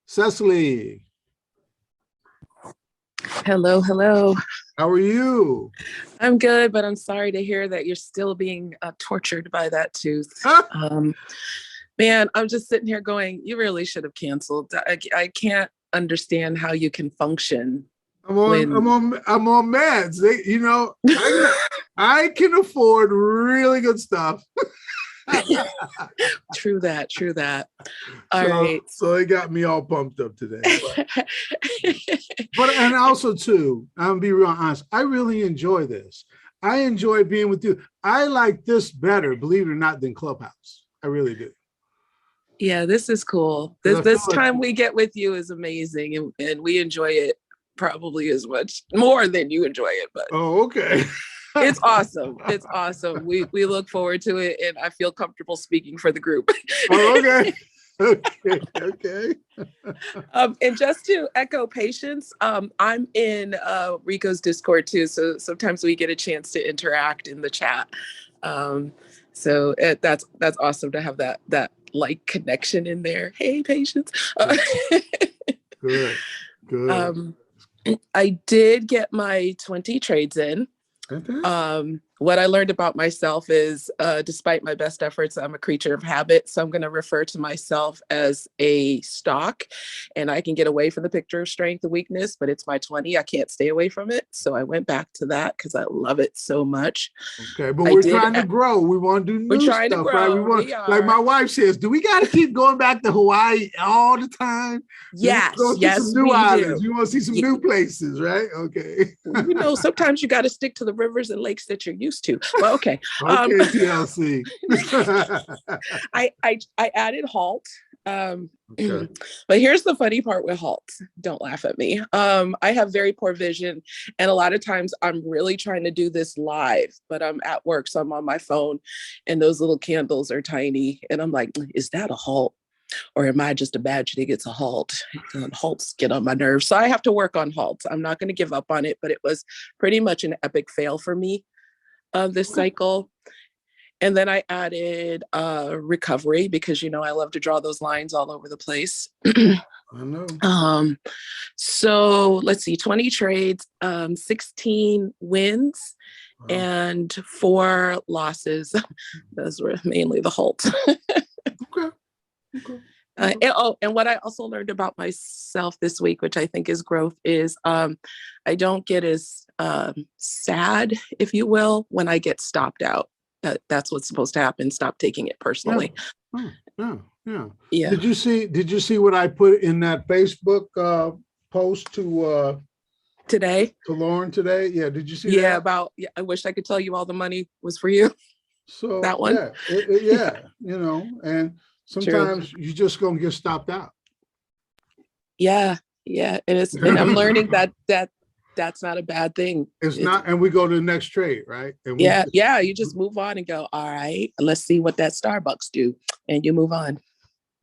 Cecily, Hello, hello. how are you? I'm good, but I'm sorry to hear that you're still being tortured by that tooth. Huh? Um, Man, I'm just sitting here going, you really should have canceled. I can't understand how you can function I'm on, I'm when. on, I'm on meds. I can afford really good stuff. True that, true that. All So, right. so it got me all pumped up today. But and also too, I'm gonna be real honest. I really enjoy this. I enjoy being with you. I like this better, believe it or not, than Clubhouse. I really do. Yeah, this is cool. Because This I feel this like, time we get with you is amazing, and we enjoy it probably as much more than you enjoy it, but oh, okay. it's awesome. It's awesome. We look forward to it, and I feel comfortable speaking for the group. Oh, okay. Okay. Okay. And just to echo patience, I'm in Rico's Discord too, so sometimes we get a chance to interact in the chat. Um, that's awesome to have that like connection in there. Hey, patience. Good. Good. Um, I did get my 20 trades in. Fantastic. What I learned about myself is, despite my best efforts, I'm a creature of habit. So I'm going to refer to myself as a stock, and I can get away from the picture of strength and weakness, but it's my 20. I can't stay away from it. So I went back to that because I love it so much. Okay, but I we're did. trying to grow. We want to do We're new trying to stuff, right? We grow. want, We like my are. wife says, do we got to keep going back to Hawaii all the time? Do we Yes, go to some yes, new we islands? do. You want to see some new places, right? Okay. Sometimes you got to stick to the rivers and lakes that you're used to. Well, okay. Okay, TLC. I added halt. Okay. But here's the funny part with halt. Don't laugh at me. I have very poor vision, and a lot of times I'm really trying to do this live, but I'm at work, so I'm on my phone, and those little candles are tiny, and I'm like, is that a halt? Or am I just imagining it's a halt? And halts get on my nerves. So I have to work on halts. I'm not going to give up on it, but it was pretty much an epic fail for me this cycle. And then I added recovery because, I love to draw those lines all over the place. I know. So let's see, 20 trades, 16 wins, Wow. and 4 losses. Those were mainly the halts. Okay. Okay. And what I also learned about myself this week, which I think is growth, is I don't get as sad, if you will, when I get stopped out. That's what's supposed to happen. Stop taking it personally. Yeah. Oh, yeah. Yeah. Did you see what I put in that Facebook post to Today? To Lauren today? Yeah. Did you see Yeah, that? I wish I could tell you all the money was for you. So that one? Yeah, and sometimes True. you're just gonna get stopped out. Yeah. And I'm learning that's not a bad thing. It's not, and we go to the next trade, right? And you just move on and go, all right, let's see what that Starbucks do. And you move on.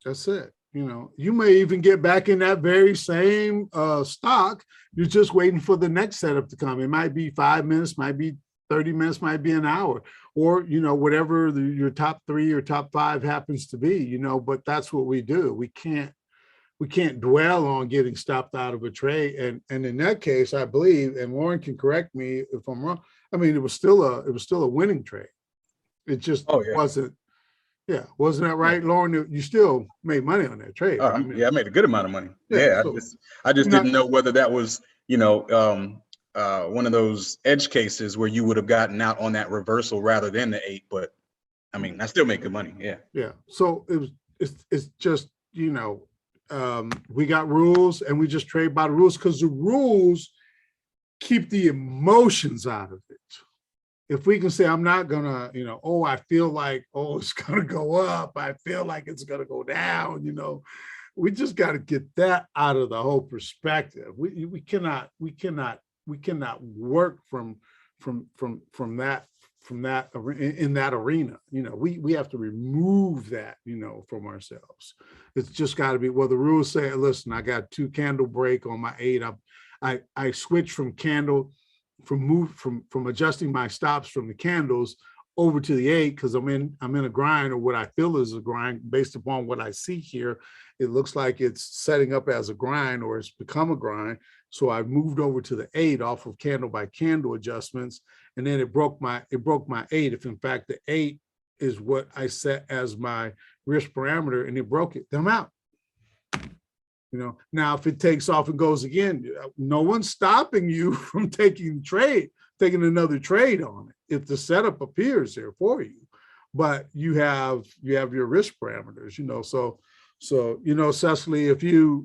That's it. You may even get back in that very same stock. You're just waiting for the next setup to come. It might be 5 minutes, might be 30 minutes, might be an hour, or, whatever your top 3 or top 5 happens to be, but that's what we do. We can't dwell on getting stopped out of a trade. And in that case, I believe, and Lauren can correct me if I'm wrong, I mean, it was still a winning trade. It just wasn't. Yeah, wasn't that right, Lauren? You still made money on that trade. I made a good amount of money. Yeah, I just didn't know whether that was, one of those edge cases where you would have gotten out on that reversal rather than the 8. But I mean, I still make good money. Yeah. Yeah. So it's just, we got rules and we just trade by the rules because the rules keep the emotions out of it. If we can say, I'm not gonna, I feel like, it's gonna go up. I feel like it's gonna go down, we just got to get that out of the whole perspective. We cannot work from that in that arena. We have to remove that, from ourselves. It's just got to be, well, the rules say, listen, I got 2 candle break on my 8. I switch from adjusting my stops from the candles over to the 8 because I'm in a grind, or what I feel is a grind based upon what I see here. It looks like it's setting up as a grind, or it's become a grind. So I moved over to the 8 off of candle by candle adjustments, and then it broke my 8. If in fact the 8 is what I set as my risk parameter and it broke it, then I'm out. You know, now if it takes off and goes again, no one's stopping you from taking another trade on it if the setup appears there for you. But you have your risk parameters, you know. So you know, Cecily, if you're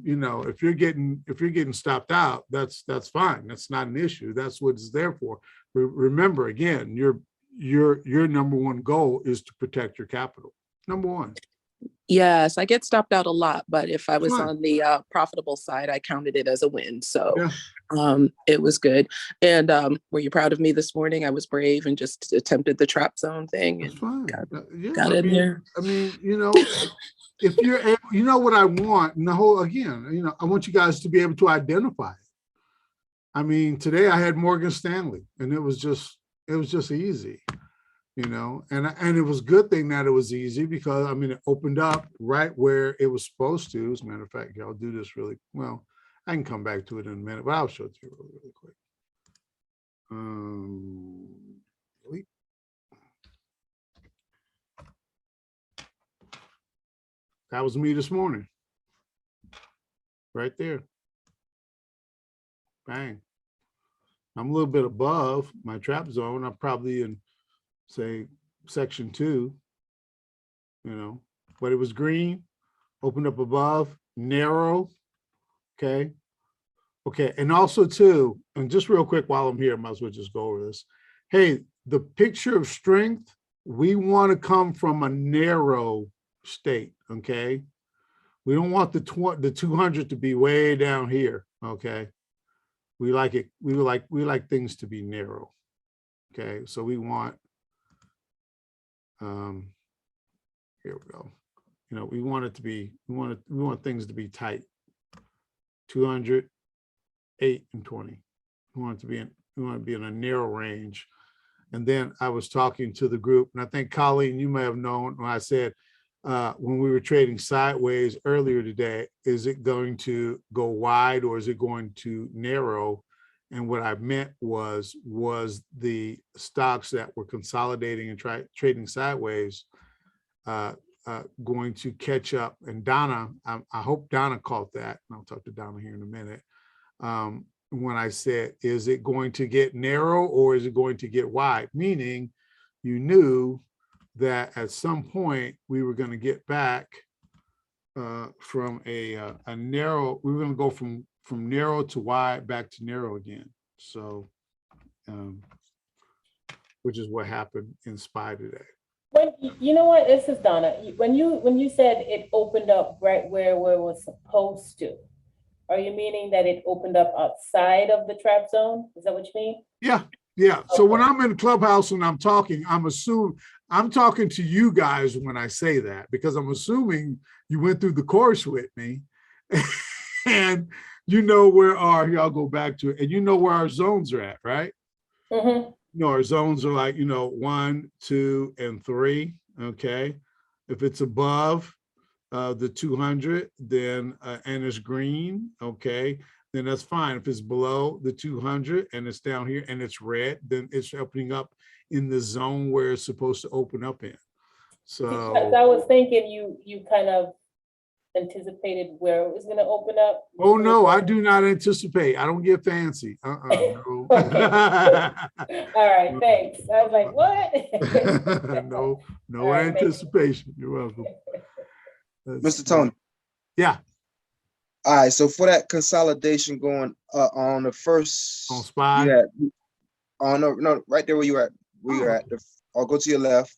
getting stopped out, that's fine. That's not an issue. That's what it's there for. Remember, again, your number one goal is to protect your capital. Number one. Yes, I get stopped out a lot, but if I was Fine. on the profitable side, I counted it as a win. So Yeah. it was good. And were you proud of me this morning? I was brave and just attempted the trap zone thing. That's And fine. got in there. I mean, you know, if you're able, you know what I want, and again, I want you guys to be able to identify it. I mean, today I had Morgan Stanley, and it was just easy, you know, and it was a good thing that it was easy, because I mean, it opened up right where it was supposed to. As a matter of fact, I'll do this really well. I can come back to it in a minute, but I'll show it to you really quick. Wait. That was me this morning. Right there. Bang. I'm a little bit above my trap zone. I'm probably in, say, section 2, you know, but it was green, opened up above, narrow. Okay. Okay. And also too, and just real quick while I'm here, I might as well just go over this. Hey, the picture of strength, we want to come from a narrow state. Okay. We don't want the 200 to be way down here. Okay. We like it. We like things to be narrow. Okay. So we want, here we go. You know, we want it to be, we want things to be tight. 200, 8 and 20. We want to be in a narrow range. And then I was talking to the group, and I think Colleen, you may have known when I said, when we were trading sideways earlier today, is it going to go wide or is it going to narrow? And what I meant was the stocks that were consolidating and trading sideways going to catch up. And Donna, I hope Donna caught that. And I'll talk to Donna here in a minute. When I said, is it going to get narrow or is it going to get wide? Meaning you knew that at some point we were going to get back from a narrow, we were going to go from narrow to wide back to narrow again. So, which is what happened in SPY today. When, you know what, this is Donna. When you said it opened up right where it was supposed to, are you meaning that it opened up outside of the trap zone? Is that what you mean? Yeah. Yeah. So when I'm in Clubhouse and I'm talking, I'm talking to you guys when I say that, because I'm assuming you went through the course with me and you know where here, I'll go back to it, and you know where our zones are at, right? Mm-hmm. You know, our zones are like, 1, 2, and 3. Okay. If it's above the 200, then, and it's green. Okay. Then that's fine. If it's below the 200 and it's down here and it's red, then it's opening up in the zone where it's supposed to open up in. So I was thinking you kind of anticipated where it was going to open up. Oh no, I do not anticipate. I don't get fancy. No. All right, thanks. I was like, what? no All right, anticipation. You're welcome. Mr. Tony. Yeah. All right, so for that consolidation going on the first On SPY? Yeah. No, right there where you're at. I'll go to your left.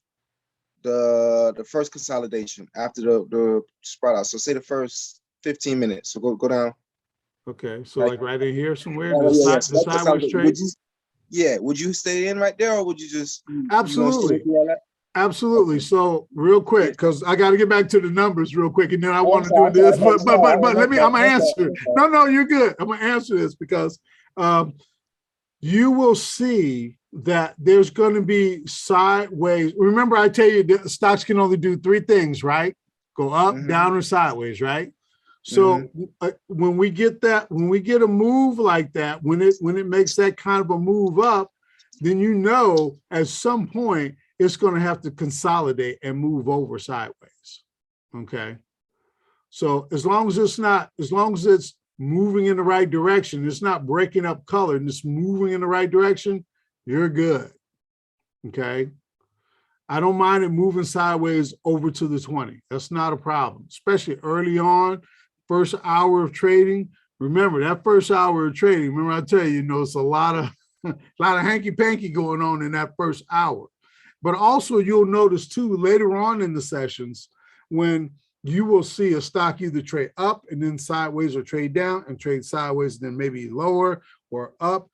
The first consolidation after the spread out. So say the first 15 minutes. So go down. Okay, so like right in here somewhere, Yeah, the so sideways trade? Would you stay in right there, or would you just Absolutely. Absolutely. So real quick, because I got to get back to the numbers real quick, and then I want to do this. But let me. I'm gonna answer. No, you're good. I'm gonna answer this because you will see that there's going to be sideways. Remember, I tell you that stocks can only do three things, right? Go up, Mhm. down, or sideways, right? So when we get a move like that, when it makes that kind of a move up, then you know at some point it's going to have to consolidate and move over sideways. Okay. So as long as it's moving in the right direction, it's not breaking up color and it's moving in the right direction, you're good. Okay. I don't mind it moving sideways over to the 20. That's not a problem, especially early on, first hour of trading. Remember that first hour of trading, remember I tell you, it's a lot of hanky panky going on in that first hour. But also you'll notice too, later on in the sessions, when you will see a stock either trade up and then sideways, or trade down and trade sideways, and then maybe lower or up,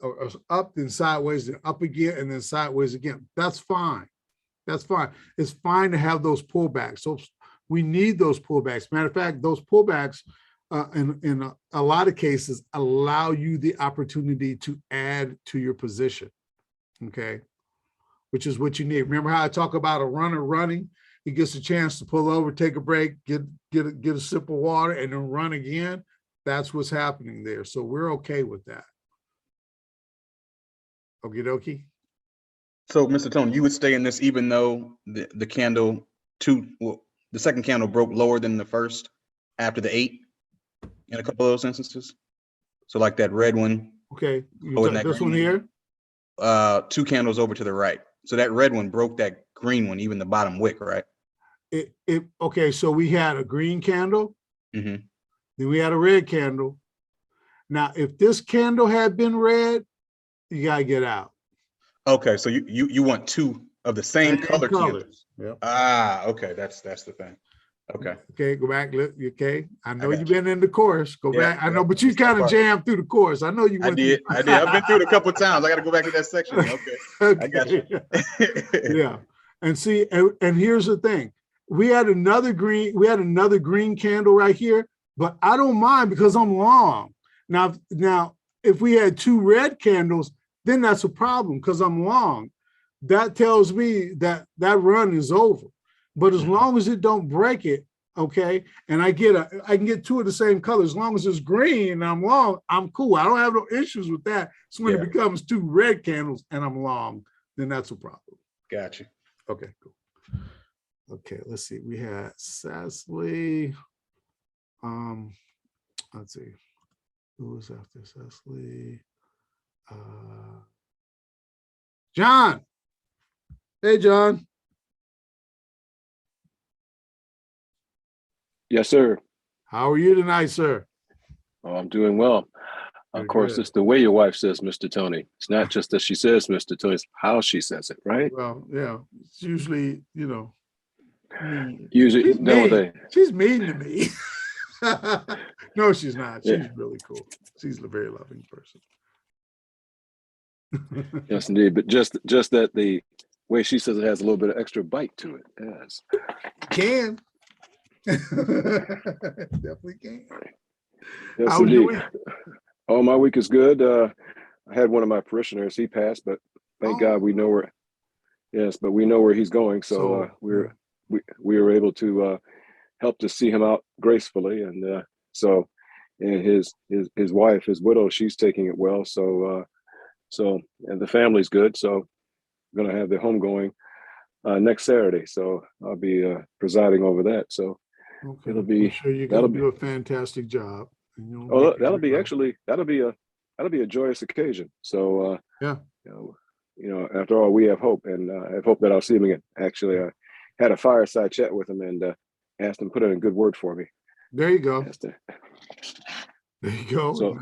or up, then sideways, then up again, and then sideways again. That's fine. That's fine. It's fine to have those pullbacks. So we need those pullbacks. Matter of fact, those pullbacks in a lot of cases allow you the opportunity to add to your position. Okay. Which is what you need. Remember how I talk about a runner running? He gets a chance to pull over, take a break, get a sip of water, and then run again. That's what's happening there. So we're okay with that. Okie dokie. So, Mr. Tony, you would stay in this even though the candle the second candle broke lower than the first after the 8 in a couple of those instances. So like that red one. Okay. This one here? 2 candles over to the right. So that red one broke that green one, even the bottom wick, right? Okay, so we had a green candle, Mm-hmm. then we had a red candle. Now, if this candle had been red, you gotta get out. Okay, so you want 2 of the same color candles. Yep. Okay, that's the thing. Okay. Okay, go back. Look, okay. I know got you've been in the course. Go Yeah, back. I know, yeah. but you kind of jammed through the course. I know you I went did. through- I've been through it a couple of times. I got to go back to that section. Okay. I got you. Yeah. And see, and here's the thing. We had another green candle right here, but I don't mind because I'm long. Now, if we had 2 red candles, then that's a problem because I'm long. That tells me that run is over. But as long as it don't break it, okay, and I can get 2 of the same color, as long as it's green and I'm long, I'm cool. I don't have no issues with that. So when it becomes 2 red candles and I'm long, then that's a problem. Got you. Okay, cool. Okay, let's see. We had Cecily. Let's see. Who was after Cecily? John. Hey, John. Yes, sir. How are you tonight, sir? Oh, I'm doing well. Good, Of course, good. it's the way your wife says, Mr. Tony. It's not just that she says Mr. Tony, it's how she says it, right? Well, yeah, it's usually, mean. Usually, She's don't mean. they? She's mean to me. No, she's not. She's Yeah. really cool. She's a very loving person. Yes, indeed. But just that the way she says it has a little bit of extra bite to it. Yes. Can. Definitely can. Yes, How was your indeed. week? Oh, my week is good. I had one of my parishioners. He passed, but thank God we know where. Yes, but we know where he's going. So, we were able to help to see him out gracefully, and and his wife, his widow, she's taking it well. So and the family's good. So we're gonna have the homegoing next Saturday. So I'll be presiding over that. So Okay. it'll be- I'm sure you're that'll gonna do a fantastic job. And you'll oh, make that'll be everybody- that'll be a joyous occasion. So Yeah. After all, we have hope, and I have hope that I'll see him again. Actually, I had a fireside chat with him and asked him to put in a good word for me. There you go. Asked him- There you go. So-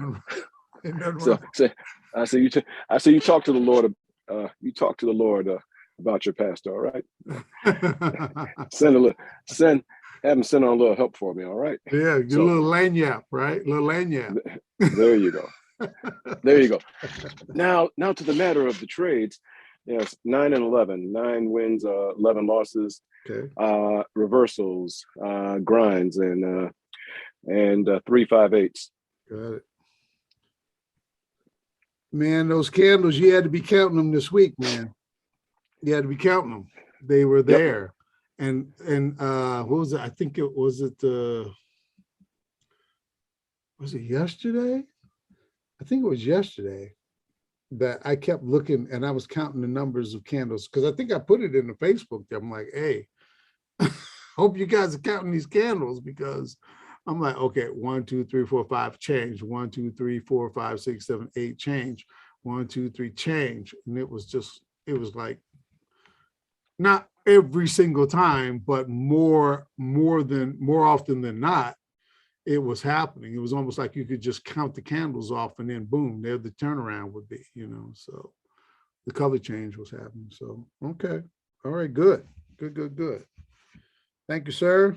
Ain't nothing So, wrong. I say you talk to the Lord. You talk to the Lord about your pastor. All right. Have him send on a little help for me. All right. Yeah, get So- a little lanyap, right? Little lanyap. There you go. There you go. Now to the matter of the trades. Yes, 9 and 11. 9 wins, 11 losses. Okay. Reversals, grinds, and 3 5/8. Got it. Man, those candles, you had to be counting them this week, man. You had to be counting them. They were there. And what was it? I think was it yesterday? I think it was yesterday that I kept looking and I was counting the numbers of candles because I think I put it in the Facebook. I'm like, hey, hope you guys are counting these candles because I'm like, okay, 1, 2, 3, 4, 5, change. 1, 2, 3, 4, 5, 6, 7, 8, change. 1, 2, 3, change. And it was like, not every single time, but more often than not, it was happening. It was almost like you could just count the candles off and then boom, there the turnaround would be, so the color change was happening. So, okay. All right, good. Thank you, sir.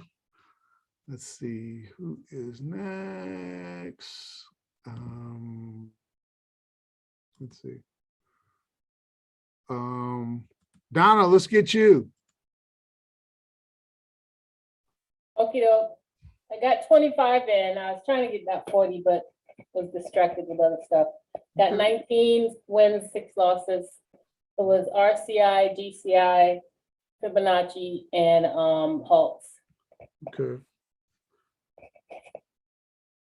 Let's see who is next. Let's see. Donna, let's get you. Okay, doke. I got 25 in. I was trying to get that 40, but was distracted with other stuff. Got 19 wins, 6 losses. It was RCI, GCI, Fibonacci, and halts. Okay.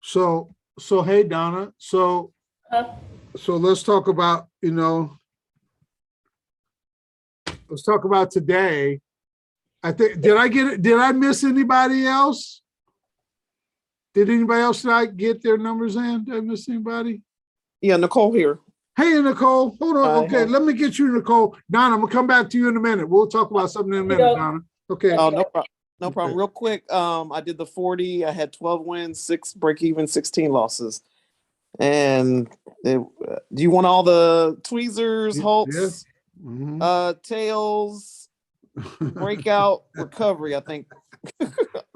So hey, Donna. So let's talk about, let's talk about today. I think, did I miss anybody else? Did anybody else not get their numbers in? Did I miss anybody? Yeah, Nicole here. Hey, Nicole, hold on. Okay, let me get you, Nicole. Donna, I'm gonna come back to you in a minute. We'll talk about something in a minute, Donna. Okay. Oh, no problem. No problem. Real quick, I did the 40. I had 12 wins, 6 break even, 16 losses. And do you want all the tweezers, halts, Yes. Mhm. tails, breakout, recovery? I think.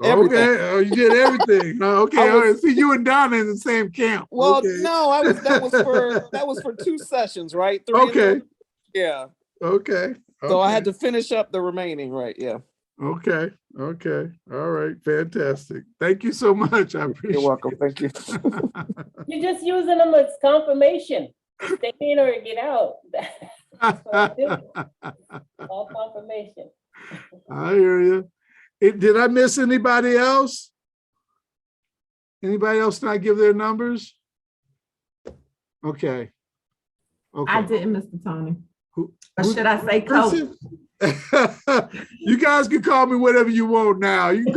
Okay, you did everything. Okay, all right. See, you and Donna in the same camp. Well, Okay. no, that was for 2 sessions, right? 3 Okay. Yeah. Okay. So I had to finish up the remaining, right? Yeah. Okay. All right. Fantastic. Thank you so much. I appreciate You're welcome. Thank you. You're just using them as confirmation. Stay in or get out. That's what I do. All confirmation. I hear you. Did I miss anybody else? Anybody else not give their numbers? Okay. I didn't, Mr. Tony. Who Or should I say coach? You guys can call me whatever you want now. You can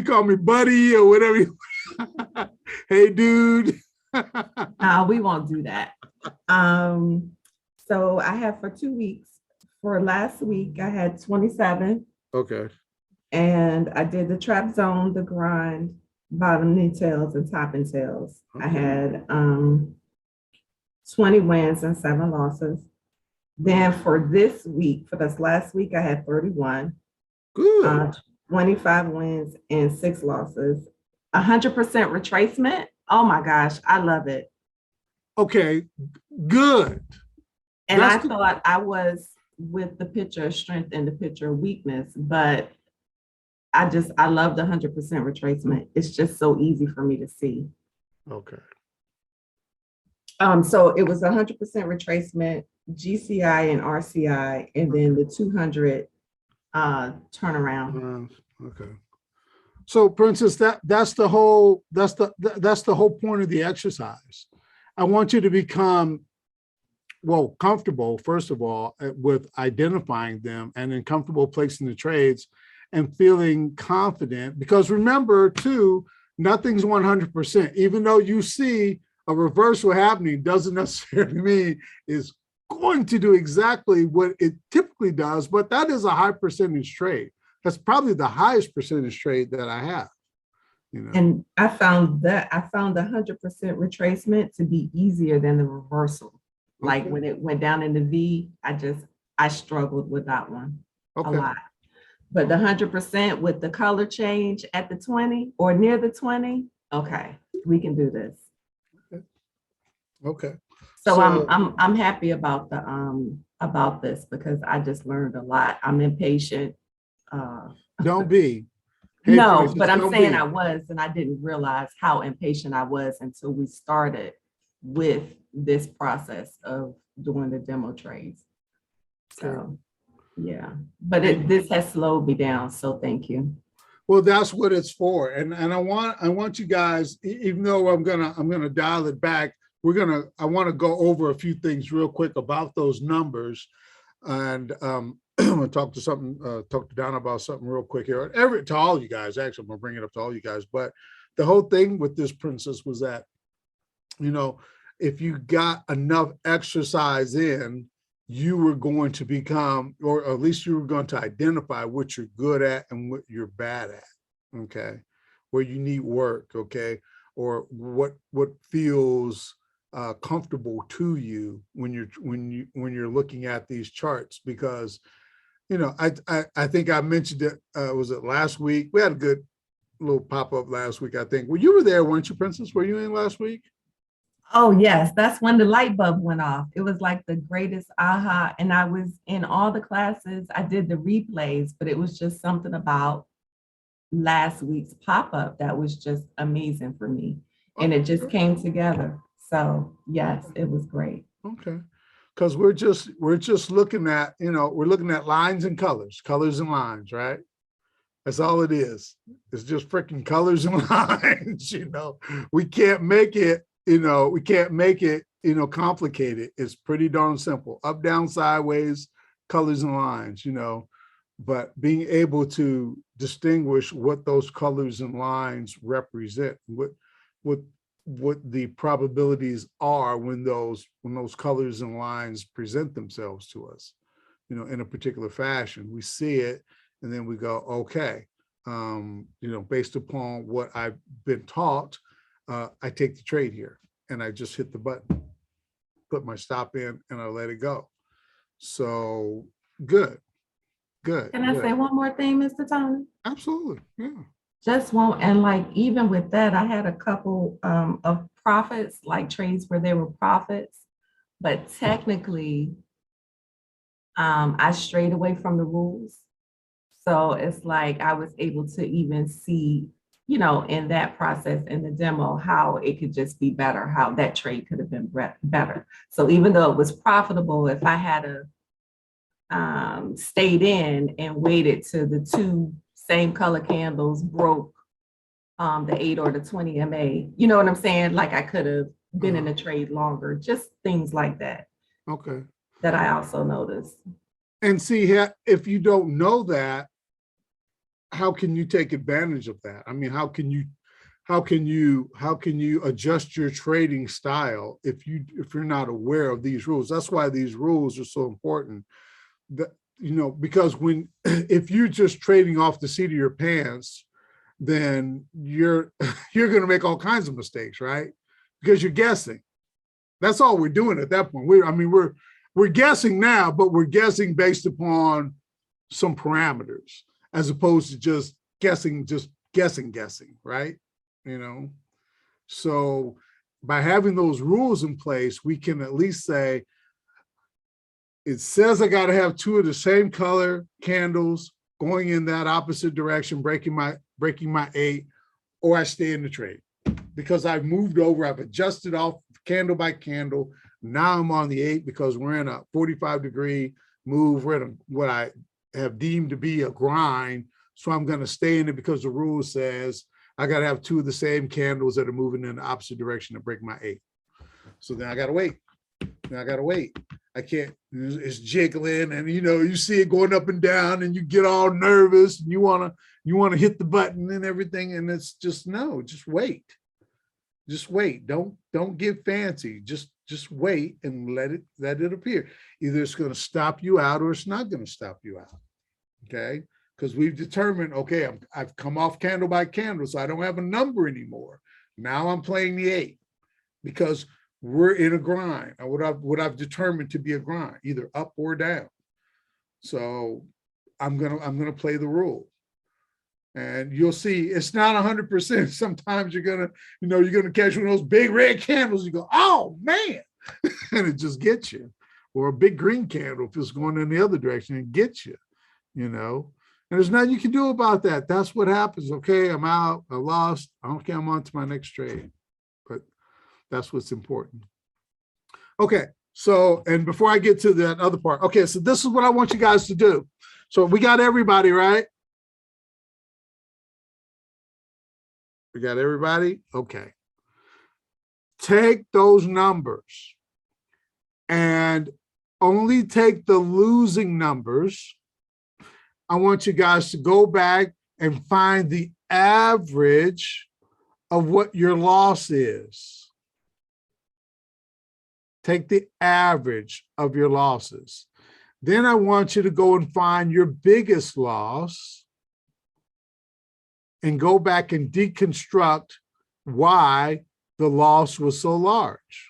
call me buddy or whatever. Hey, dude. No, we won't do that. So I have for 2 weeks. For last week, I had 27. Okay. And I did the trap zone, the grind, bottom knee tails, and top and tails. I had 20 wins and 7 losses. Then for this week, for this last week, I had 31. Good. 25 wins and 6 losses. 100% retracement. Oh my gosh, I love it. Okay, good. And That's I thought I was with the picture of strength and the picture of weakness, but I love the 100% retracement. It's just so easy for me to see. Okay. So it was 100% retracement, GCI and RCI, and then the 200 turnaround. Okay. So, Princess, that's the whole point of the exercise. I want you to become comfortable, first of all, with identifying them and then comfortable placing the trades and feeling confident. Because remember, too, nothing's 100%. Even though you see a reversal happening, doesn't necessarily mean it's going to do exactly what it typically does, but that is a high percentage trade. That's probably the highest percentage trade that I have. And I found the 100% retracement to be easier than the reversal. Like when it went down in the V, I struggled with that one a lot. But the 100% with the color change at the 20 or near the 20, okay, we can do this. Okay. So I'm happy about this because I just learned a lot. I'm impatient. Don't be. Hey, no, Princess, but I'm don't saying be. I was, and I didn't realize how impatient I was until we started with this process of doing the demo trades. So, yeah, but this has slowed me down. So thank you. Well, that's what it's for. And I want you guys, even though I'm gonna dial it back, I want to go over a few things real quick about those numbers. And I'm gonna talk to Donna about something real quick here. To all you guys, actually, I'm gonna bring it up to all you guys. But the whole thing with this, Princess, was that, you know, if you got enough exercise in, you were going to become, or at least you were going to identify what you're good at and what you're bad at, okay? Where you need work, okay? Or what feels comfortable to you when you're looking at these charts. Because, you know, I think I mentioned it, was it last week? We had a good little pop-up last week, I think. Well, you were there, weren't you, Princess? Were you in last week? Oh, yes. That's when the light bulb went off. It was like the greatest aha. And I was in all the classes. I did the replays, but it was just something about last week's pop-up that was just amazing for me. And it just came together. So yes, it was great. Okay. Because we're just looking at, you know, we're looking at lines and colors and lines, right? That's all it is. It's just freaking colors and lines, you know. We can't make it, you know, complicated. It's pretty darn simple. Up, down, sideways, colors and lines, you know. But being able to distinguish what those colors and lines represent, what the probabilities are when those colors and lines present themselves to us, you know, in a particular fashion. We see it and then we go, okay, you know, based upon what I've been taught, I take the trade here and I just hit the button, put my stop in, and I let it go. So good. Can I say one more thing, Mr. Tony? Absolutely, yeah. Just one, and like, even with that, I had a couple of profits, like trades where there were profits, but technically, I strayed away from the rules. So it's like I was able to even see, you know, in that process, in the demo, how it could just be better, how that trade could have been better. So even though it was profitable, if I had stayed in and waited till the two same color candles broke the 8 or the 20 MA, you know what I'm saying? Like I could have been in a trade longer, just things like that. Okay. That I also noticed. And see, if you don't know that, how can you take advantage of that? I mean, how can you adjust your trading style if you're not aware of these rules? That's why these rules are so important. That, you know, because if you're just trading off the seat of your pants, then you're going to make all kinds of mistakes, right? Because you're guessing. That's all we're doing at that point. We're guessing now, but we're guessing based upon some parameters, as opposed to just guessing, right? You know, so by having those rules in place, we can at least say, it says I got to have two of the same color candles going in that opposite direction, breaking my 8, or I stay in the trade because I've moved over, I've adjusted off candle by candle. Now I'm on the 8 because we're in a 45-degree move. We're in what I have deemed to be a grind. So I'm going to stay in it because the rule says I got to have two of the same candles that are moving in the opposite direction to break my 8. So then I got to wait. I can't, it's jiggling, and you know, you see it going up and down and you get all nervous and you want to hit the button and everything. And it's just, no, just wait. Don't get fancy. Just wait and let it appear. Either it's going to stop you out or it's not going to stop you out. Okay. Because we've determined, okay, I've come off candle by candle, so I don't have a number anymore. Now I'm playing the 8 because we're in a grind, or what I've determined to be a grind, either up or down. So I'm gonna play the rule, and you'll see it's not 100%. Sometimes you're gonna catch one of those big red candles. You go, oh man, and it just gets you, or a big green candle if it's going in the other direction and gets you, you know. And there's nothing you can do about that. That's what happens. Okay, I'm out. I lost. Okay, I'm on to my next trade. That's what's important. Okay, so, and before I get to that other part, okay, so this is what I want you guys to do. So we got everybody, right? We got everybody? Okay. Take those numbers and only take the losing numbers. I want you guys to go back and find the average of what your loss is. Take the average of your losses. Then I want you to go and find your biggest loss and go back and deconstruct why the loss was so large.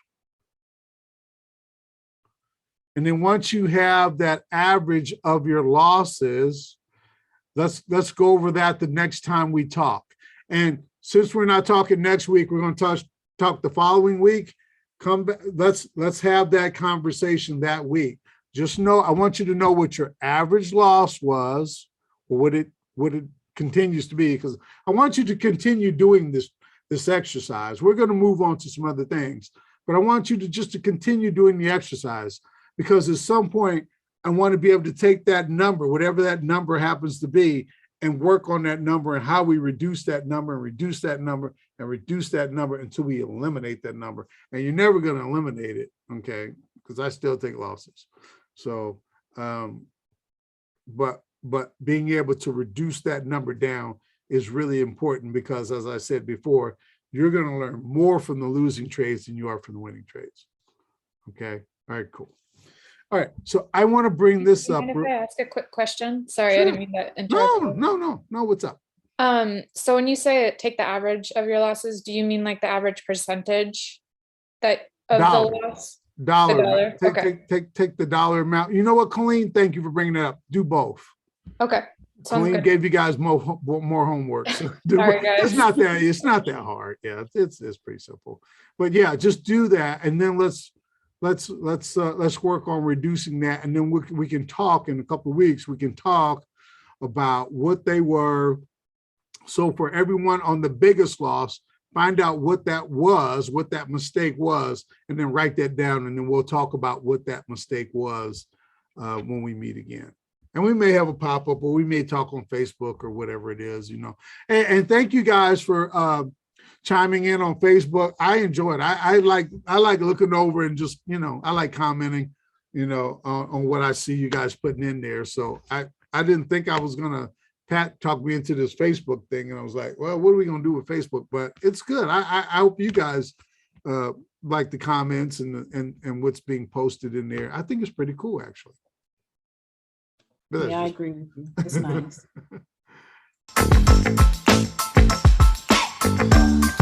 And then once you have that average of your losses, let's go over that the next time we talk. And since we're not talking next week, we're going to talk the following week. Come back, let's have that conversation that week. Just know, I want you to know what your average loss was, or what it continues to be, because I want you to continue doing this exercise. We're going to move on to some other things, but I want you to just to continue doing the exercise, because at some point I want to be able to take that number, whatever that number happens to be, and work on that number and how we reduce that number and reduce that number and reduce that number until we eliminate that number. And you're never going to eliminate it, okay? Because I still take losses. So, but being able to reduce that number down is really important, because as I said before, you're going to learn more from the losing trades than you are from the winning trades. Okay. All right, cool. All right. So I want to bring this up. Can I ask a quick question? Sorry, Sure. I didn't mean to interrupt. No. What's up? So when you say take the average of your losses, do you mean like the average percentage that of Dollar. the loss? Dollar. The dollar? Okay. Take the dollar amount. You know what, Colleen? Thank you for bringing that up. Do both. Okay. Sounds Colleen good. gave you guys more homework. So Sorry, guys. It's not that hard. Yeah, it's pretty simple. But yeah, just do that, and then let's work on reducing that, and then we can talk in a couple of weeks. We can talk about what they were. So for everyone on the biggest loss, find out what that was, what that mistake was, and then write that down, and then we'll talk about what that mistake was when we meet again. And we may have a pop-up, or we may talk on Facebook or whatever it is, you know. And thank you guys for chiming in on Facebook. I enjoy it. I like looking over and just, you know, I like commenting, you know, on what I see you guys putting in there. So I didn't think I was gonna talk me into this Facebook thing, and I was like, well, what are we gonna do with Facebook? But it's good. I hope you guys like the comments and what's being posted in there. I think it's pretty cool, actually. But Yeah, I that's agree with you. It's nice. just-